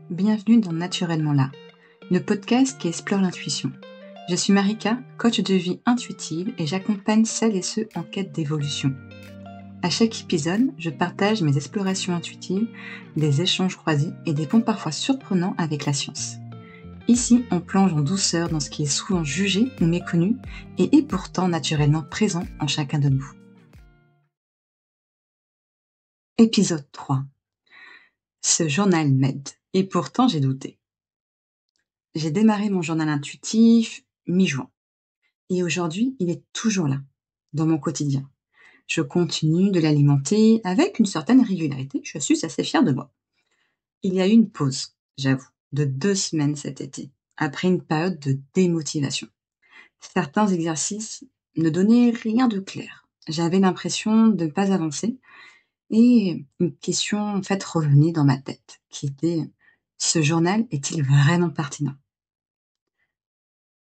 bienvenue dans Naturellement là, le podcast qui explore l'intuition. Je suis Marika, coach de vie intuitive et j'accompagne celles et ceux en quête d'évolution. À chaque épisode, je partage mes explorations intuitives, des échanges croisés et des ponts parfois surprenants avec la science. Ici, on plonge en douceur dans ce qui est souvent jugé ou méconnu et est pourtant naturellement présent en chacun de nous. Épisode 3. Ce journal m'aide, et pourtant j'ai douté. J'ai démarré mon journal intuitif mi-juin, et aujourd'hui il est toujours là, dans mon quotidien. Je continue de l'alimenter avec une certaine régularité, je suis assez fière de moi. Il y a eu une pause, j'avoue, de 2 semaines cet été, après une période de démotivation. Certains exercices ne donnaient rien de clair. J'avais l'impression de ne pas avancer, et une question en fait revenait dans ma tête, qui était: ce journal est-il vraiment pertinent?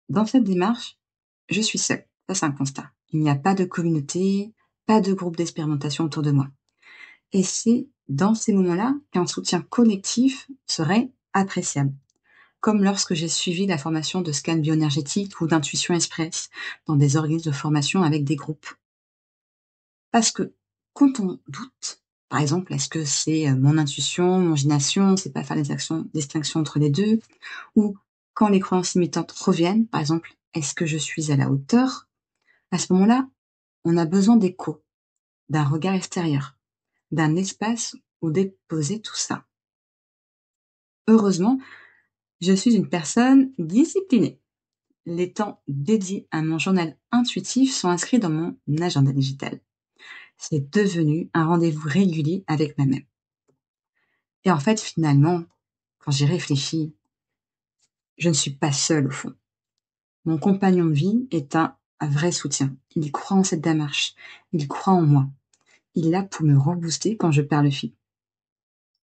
Dans cette démarche, je suis seule, ça c'est un constat. Il n'y a pas de communauté, pas de groupe d'expérimentation autour de moi. Et c'est dans ces moments-là qu'un soutien collectif serait appréciable. Comme lorsque j'ai suivi la formation de scan bioénergétique ou d'intuition express dans des organismes de formation avec des groupes. Parce que quand on doute, par exemple, est-ce que c'est mon intuition, mon imagination, c'est pas faire des distinctions entre les deux, ou quand les croyances limitantes reviennent, par exemple, est-ce que je suis à la hauteur? À ce moment-là, on a besoin d'écho, d'un regard extérieur, d'un espace où déposer tout ça. Heureusement, je suis une personne disciplinée. Les temps dédiés à mon journal intuitif sont inscrits dans mon agenda digital. C'est devenu un rendez-vous régulier avec moi-même. Et en fait, finalement, quand j'y réfléchis, je ne suis pas seule au fond. Mon compagnon de vie est un vrai soutien. Il croit en cette démarche. Il croit en moi. Il est là pour me rebooster quand je perds le fil.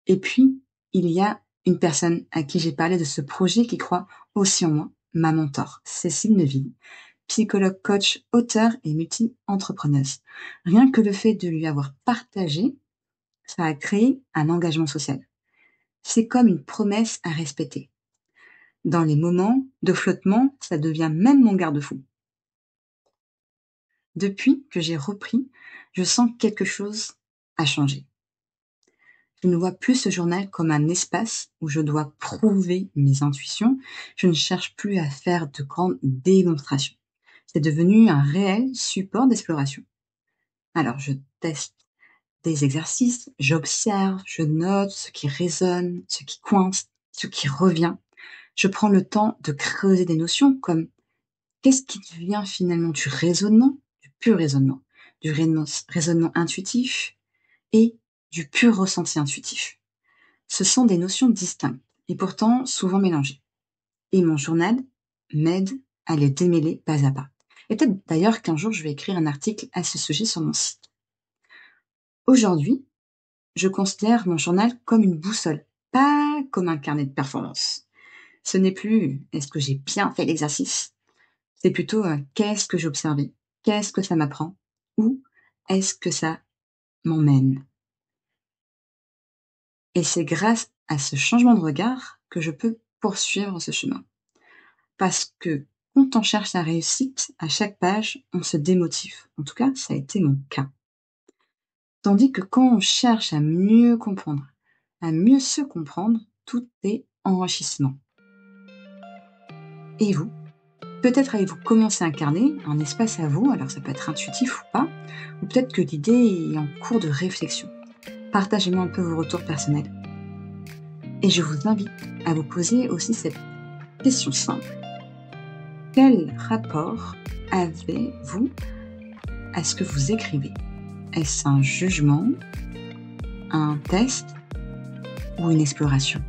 Et puis, il y a une personne à qui j'ai parlé de ce projet qui croit aussi en moi, ma mentor, Cécile Neville, psychologue, coach, auteure et multi-entrepreneuse. Rien que le fait de lui avoir partagé, ça a créé un engagement social. C'est comme une promesse à respecter. Dans les moments de flottement, ça devient même mon garde-fou. Depuis que j'ai repris, je sens que quelque chose a changé. Je ne vois plus ce journal comme un espace où je dois prouver mes intuitions. Je ne cherche plus à faire de grandes démonstrations. C'est devenu un réel support d'exploration. Alors, je teste des exercices, j'observe, je note ce qui résonne, ce qui coince, ce qui revient. Je prends le temps de creuser des notions comme: qu'est-ce qui vient finalement du raisonnement, du pur raisonnement, du raisonnement intuitif et du pur ressenti intuitif. Ce sont des notions distinctes et pourtant souvent mélangées. Et mon journal m'aide à les démêler pas à pas. Et peut-être d'ailleurs qu'un jour je vais écrire un article à ce sujet sur mon site. Aujourd'hui, je considère mon journal comme une boussole, pas comme un carnet de performance. Ce n'est plus est-ce que j'ai bien fait l'exercice, c'est plutôt qu'est-ce que j'ai observé, qu'est-ce que ça m'apprend, où est-ce que ça m'emmène. Et c'est grâce à ce changement de regard que je peux poursuivre ce chemin. Parce que quand on cherche la réussite, à chaque page, on se démotive. En tout cas, ça a été mon cas. Tandis que quand on cherche à mieux comprendre, à mieux se comprendre, tout est enrichissement. Et vous? Peut-être avez-vous commencé à incarner un espace à vous, alors ça peut être intuitif ou pas, ou peut-être que l'idée est en cours de réflexion. Partagez-moi un peu vos retours personnels. Et je vous invite à vous poser aussi cette question simple. Quel rapport avez-vous à ce que vous écrivez? Est-ce un jugement, un test ou une exploration?